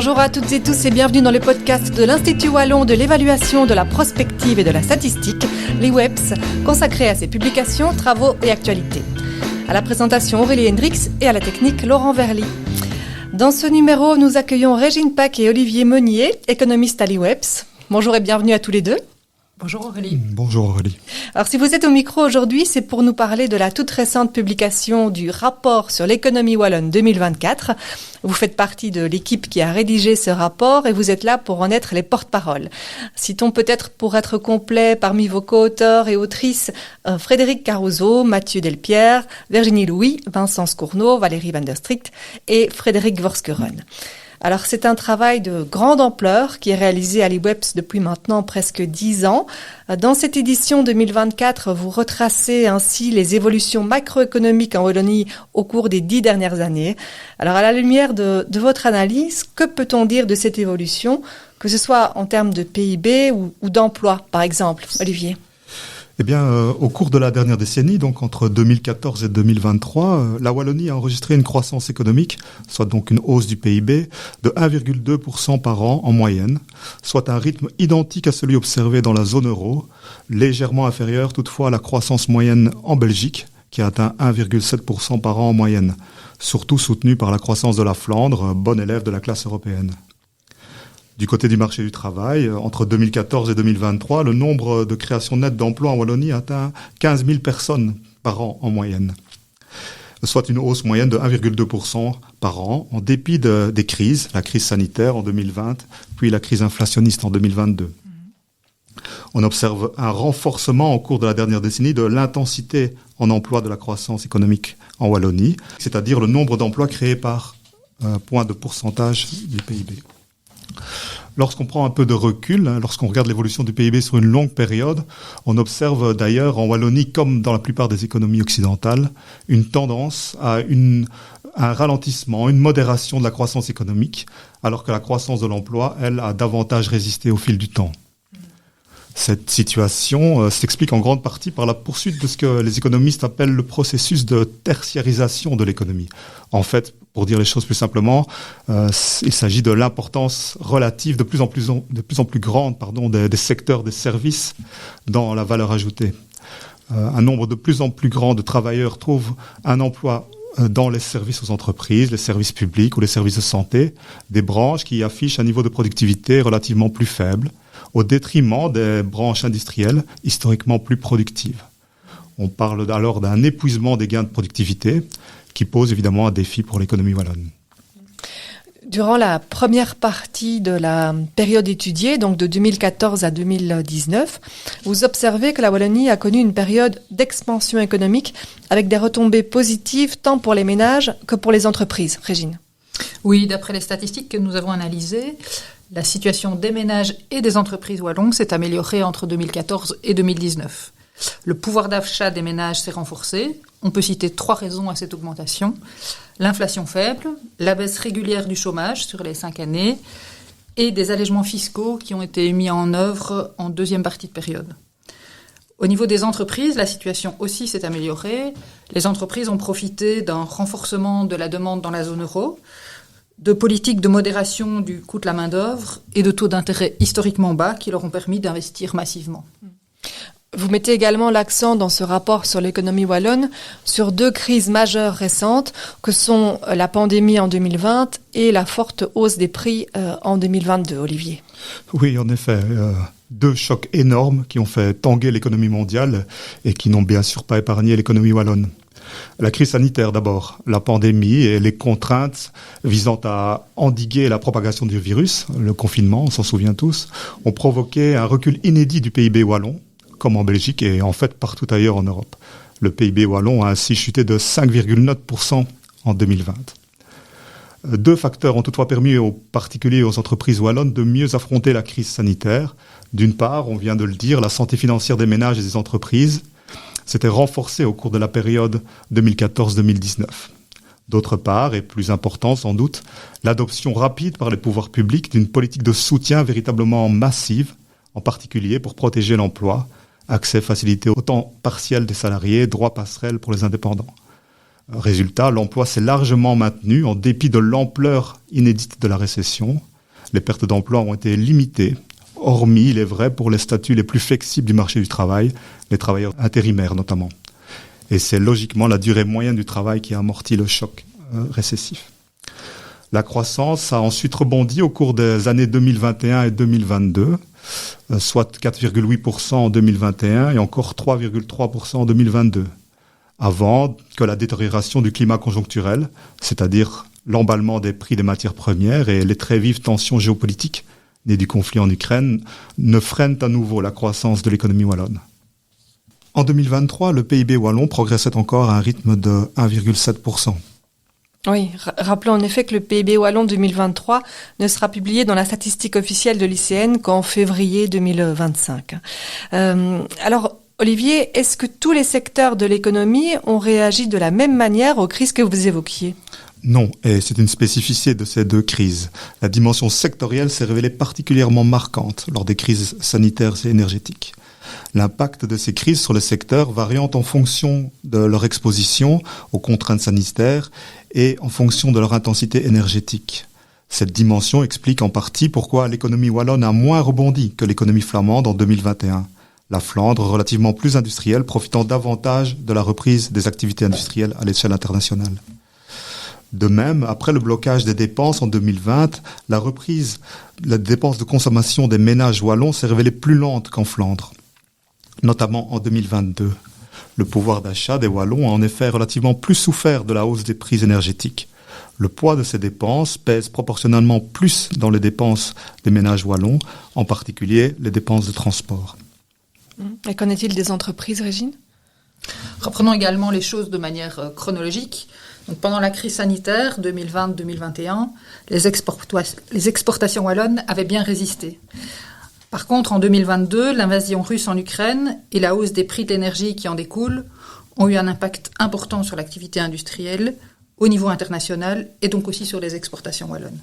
Bonjour à toutes et tous et bienvenue dans le podcast de l'Institut Wallon de l'évaluation, de la prospective et de la statistique, l'IWEPS, consacré à ses publications, travaux et actualités. À la présentation, Aurélie Hendrix et à la technique, Laurent Verly. Dans ce numéro, nous accueillons Régine Pack et Olivier Meunier, économistes à l'IWEPS. Bonjour et bienvenue à tous les deux. Bonjour Aurélie. Bonjour Aurélie. Alors si vous êtes au micro aujourd'hui, c'est pour nous parler de la toute récente publication du rapport sur l'économie wallonne 2024. Vous faites partie de l'équipe qui a rédigé ce rapport et vous êtes là pour en être les porte-paroles. Citons peut-être pour être complet parmi vos co-auteurs et autrices Frédéric Caruso, Mathieu Delpierre, Virginie Louis, Vincent Scourneau, Valérie Van der Strict et Frédéric Worskeren. Alors c'est un travail de grande ampleur qui est réalisé à l'IWEPS depuis maintenant presque 10 ans. Dans cette édition 2024, vous retracez ainsi les évolutions macroéconomiques en Wallonie au cours des 10 dernières années. Alors à la lumière de votre analyse, que peut-on dire de cette évolution, que ce soit en termes de PIB ou d'emploi par exemple, Olivier ? Eh bien, au cours de la dernière décennie, donc entre 2014 et 2023, la Wallonie a enregistré une croissance économique, soit donc une hausse du PIB, de 1,2% par an en moyenne, soit un rythme identique à celui observé dans la zone euro, légèrement inférieur toutefois à la croissance moyenne en Belgique, qui a atteint 1,7% par an en moyenne, surtout soutenue par la croissance de la Flandre, bon élève de la classe européenne. Du côté du marché du travail, entre 2014 et 2023, le nombre de créations nettes d'emplois en Wallonie a atteint 15 000 personnes par an en moyenne, soit une hausse moyenne de 1,2% par an, en dépit des crises, la crise sanitaire en 2020, puis la crise inflationniste en 2022. On observe un renforcement au cours de la dernière décennie de l'intensité en emploi de la croissance économique en Wallonie, c'est-à-dire le nombre d'emplois créés par point de pourcentage du PIB. Lorsqu'on prend un peu de recul, lorsqu'on regarde l'évolution du PIB sur une longue période, on observe d'ailleurs en Wallonie, comme dans la plupart des économies occidentales, une tendance à un ralentissement, une modération de la croissance économique, alors que la croissance de l'emploi, elle, a davantage résisté au fil du temps. Cette situation s'explique en grande partie par la poursuite de ce que les économistes appellent le processus de tertiarisation de l'économie. En fait, pour dire les choses plus simplement, il s'agit de l'importance relative de plus en plus grande des secteurs des services dans la valeur ajoutée. Un nombre de plus en plus grand de travailleurs trouvent un emploi dans les services aux entreprises, les services publics ou les services de santé, des branches qui affichent un niveau de productivité relativement plus faible, au détriment des branches industrielles historiquement plus productives. On parle alors d'un épuisement des gains de productivité qui pose évidemment un défi pour l'économie wallonne. Durant la première partie de la période étudiée, donc de 2014 à 2019, vous observez que la Wallonie a connu une période d'expansion économique avec des retombées positives tant pour les ménages que pour les entreprises. Régine. Oui, d'après les statistiques que nous avons analysées, la situation des ménages et des entreprises wallonnes s'est améliorée entre 2014 et 2019. Le pouvoir d'achat des ménages s'est renforcé. On peut citer 3 raisons à cette augmentation. L'inflation faible, la baisse régulière du chômage sur les 5 années et des allègements fiscaux qui ont été mis en œuvre en deuxième partie de période. Au niveau des entreprises, la situation aussi s'est améliorée. Les entreprises ont profité d'un renforcement de la demande dans la zone euro, de politiques de modération du coût de la main-d'œuvre et de taux d'intérêt historiquement bas qui leur ont permis d'investir massivement. Vous mettez également l'accent dans ce rapport sur l'économie wallonne sur 2 crises majeures récentes que sont la pandémie en 2020 et la forte hausse des prix en 2022, Olivier. Oui, en effet, 2 chocs énormes qui ont fait tanguer l'économie mondiale et qui n'ont bien sûr pas épargné l'économie wallonne. La crise sanitaire d'abord, la pandémie et les contraintes visant à endiguer la propagation du virus, le confinement, on s'en souvient tous, ont provoqué un recul inédit du PIB wallon, comme en Belgique et en fait partout ailleurs en Europe. Le PIB wallon a ainsi chuté de 5,9% en 2020. 2 facteurs ont toutefois permis aux particuliers et aux entreprises wallonnes de mieux affronter la crise sanitaire. D'une part, on vient de le dire, la santé financière des ménages et des entreprises s'était renforcée au cours de la période 2014-2019. D'autre part, et plus important sans doute, l'adoption rapide par les pouvoirs publics d'une politique de soutien véritablement massive, en particulier pour protéger l'emploi, accès facilité au temps partiel des salariés, droits passerelles pour les indépendants. Résultat, l'emploi s'est largement maintenu en dépit de l'ampleur inédite de la récession. Les pertes d'emploi ont été limitées, hormis, il est vrai, pour les statuts les plus flexibles du marché du travail, les travailleurs intérimaires notamment. Et c'est logiquement la durée moyenne du travail qui a amorti le choc récessif. La croissance a ensuite rebondi au cours des années 2021 et 2022, soit 4,8% en 2021 et encore 3,3% en 2022, avant que la détérioration du climat conjoncturel, c'est-à-dire l'emballement des prix des matières premières et les très vives tensions géopolitiques nées du conflit en Ukraine, ne freinent à nouveau la croissance de l'économie wallonne. En 2023, le PIB wallon progressait encore à un rythme de 1,7%. Oui, rappelons en effet que le PIB wallon 2023 ne sera publié dans la statistique officielle de l'ICN qu'en février 2025. Alors, Olivier, est-ce que tous les secteurs de l'économie ont réagi de la même manière aux crises que vous évoquiez ? Non, et c'est une spécificité de ces deux crises. La dimension sectorielle s'est révélée particulièrement marquante lors des crises sanitaires et énergétiques. L'impact de ces crises sur les secteurs variant en fonction de leur exposition aux contraintes sanitaires et en fonction de leur intensité énergétique. Cette dimension explique en partie pourquoi l'économie wallonne a moins rebondi que l'économie flamande en 2021. La Flandre, relativement plus industrielle, profitant davantage de la reprise des activités industrielles à l'échelle internationale. De même, après le blocage des dépenses en 2020, la dépense de consommation des ménages wallons s'est révélée plus lente qu'en Flandre, notamment en 2022. Le pouvoir d'achat des Wallons a en effet relativement plus souffert de la hausse des prix énergétiques. Le poids de ces dépenses pèse proportionnellement plus dans les dépenses des ménages wallons, en particulier les dépenses de transport. Et qu'en est-il des entreprises, Régine ? Reprenons également les choses de manière chronologique. Donc, pendant la crise sanitaire 2020-2021, les exportations wallonnes avaient bien résisté. Par contre, en 2022, l'invasion russe en Ukraine et la hausse des prix de l'énergie qui en découle ont eu un impact important sur l'activité industrielle au niveau international et donc aussi sur les exportations wallonnes.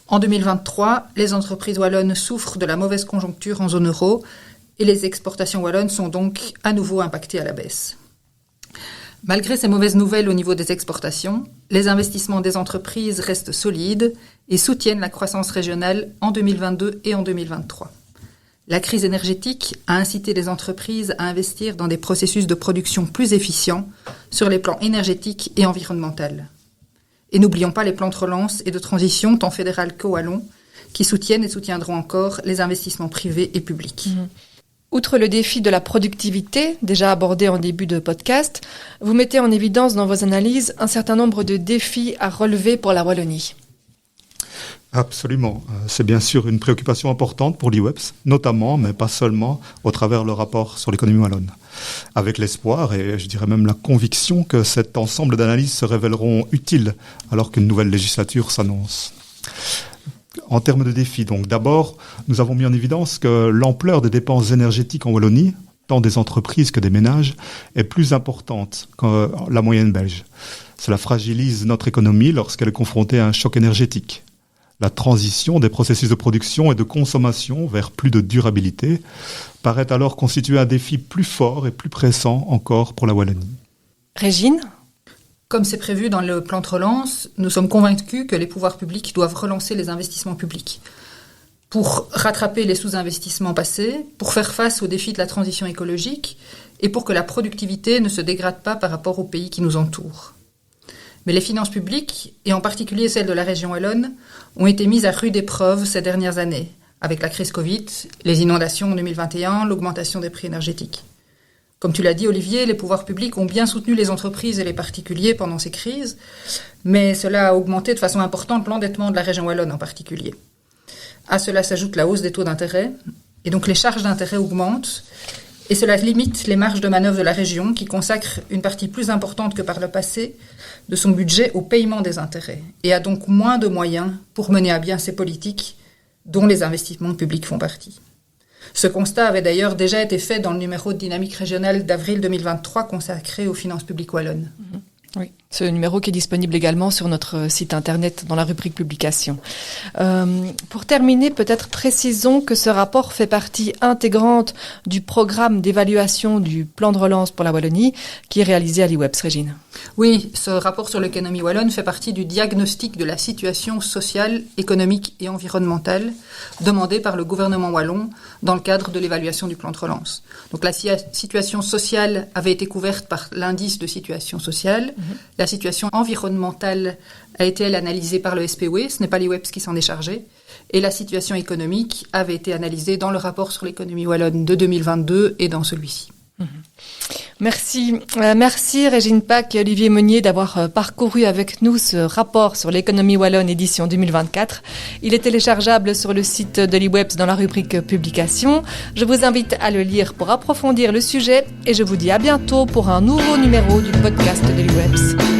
En 2023, les entreprises wallonnes souffrent de la mauvaise conjoncture en zone euro et les exportations wallonnes sont donc à nouveau impactées à la baisse. Malgré ces mauvaises nouvelles au niveau des exportations, les investissements des entreprises restent solides et soutiennent la croissance régionale en 2022 et en 2023. La crise énergétique a incité les entreprises à investir dans des processus de production plus efficients sur les plans énergétiques et environnementaux. Et n'oublions pas les plans de relance et de transition tant fédéral que wallon qui soutiennent et soutiendront encore les investissements privés et publics. Outre le défi de la productivité, déjà abordé en début de podcast, vous mettez en évidence dans vos analyses un certain nombre de défis à relever pour la Wallonie. Absolument. C'est bien sûr une préoccupation importante pour l'IWEPS, notamment, mais pas seulement, au travers le rapport sur l'économie wallonne. Avec l'espoir et je dirais même la conviction que cet ensemble d'analyses se révéleront utiles alors qu'une nouvelle législature s'annonce. En termes de défis, donc, d'abord, nous avons mis en évidence que l'ampleur des dépenses énergétiques en Wallonie, tant des entreprises que des ménages, est plus importante que la moyenne belge. Cela fragilise notre économie lorsqu'elle est confrontée à un choc énergétique. La transition des processus de production et de consommation vers plus de durabilité paraît alors constituer un défi plus fort et plus pressant encore pour la Wallonie. Régine ? Comme c'est prévu dans le plan de relance, nous sommes convaincus que les pouvoirs publics doivent relancer les investissements publics pour rattraper les sous-investissements passés, pour faire face aux défis de la transition écologique et pour que la productivité ne se dégrade pas par rapport aux pays qui nous entourent. Mais les finances publiques, et en particulier celles de la région wallonne, ont été mises à rude épreuve ces dernières années, avec la crise Covid, les inondations en 2021, l'augmentation des prix énergétiques. Comme tu l'as dit, Olivier, les pouvoirs publics ont bien soutenu les entreprises et les particuliers pendant ces crises, mais cela a augmenté de façon importante l'endettement de la région wallonne en particulier. À cela s'ajoute la hausse des taux d'intérêt, et donc les charges d'intérêt augmentent, et cela limite les marges de manœuvre de la région qui consacre une partie plus importante que par le passé de son budget au paiement des intérêts, et a donc moins de moyens pour mener à bien ses politiques dont les investissements publics font partie. Ce constat avait d'ailleurs déjà été fait dans le numéro de Dynamique régionale d'avril 2023 consacré aux finances publiques wallonnes. Oui, ce numéro qui est disponible également sur notre site internet dans la rubrique publication. Pour terminer, peut-être précisons que ce rapport fait partie intégrante du programme d'évaluation du plan de relance pour la Wallonie qui est réalisé à l'IWEPS, Régine. Oui, ce rapport sur l'économie wallonne fait partie du diagnostic de la situation sociale, économique et environnementale demandé par le gouvernement wallon dans le cadre de l'évaluation du plan de relance. Donc la situation sociale avait été couverte par l'indice de situation sociale. La situation environnementale a été, elle, analysée par le SPOE, ce n'est pas l'IWEPS qui s'en est chargé. Et la situation économique avait été analysée dans le rapport sur l'économie wallonne de 2022 et dans celui-ci. Merci Régine Pack et Olivier Meunier d'avoir parcouru avec nous ce rapport sur l'économie wallonne édition 2024. Il est téléchargeable sur le site de l'IWEPS dans la rubrique publication. Je vous invite à le lire pour approfondir le sujet et je vous dis à bientôt pour un nouveau numéro du podcast de l'IWEPS.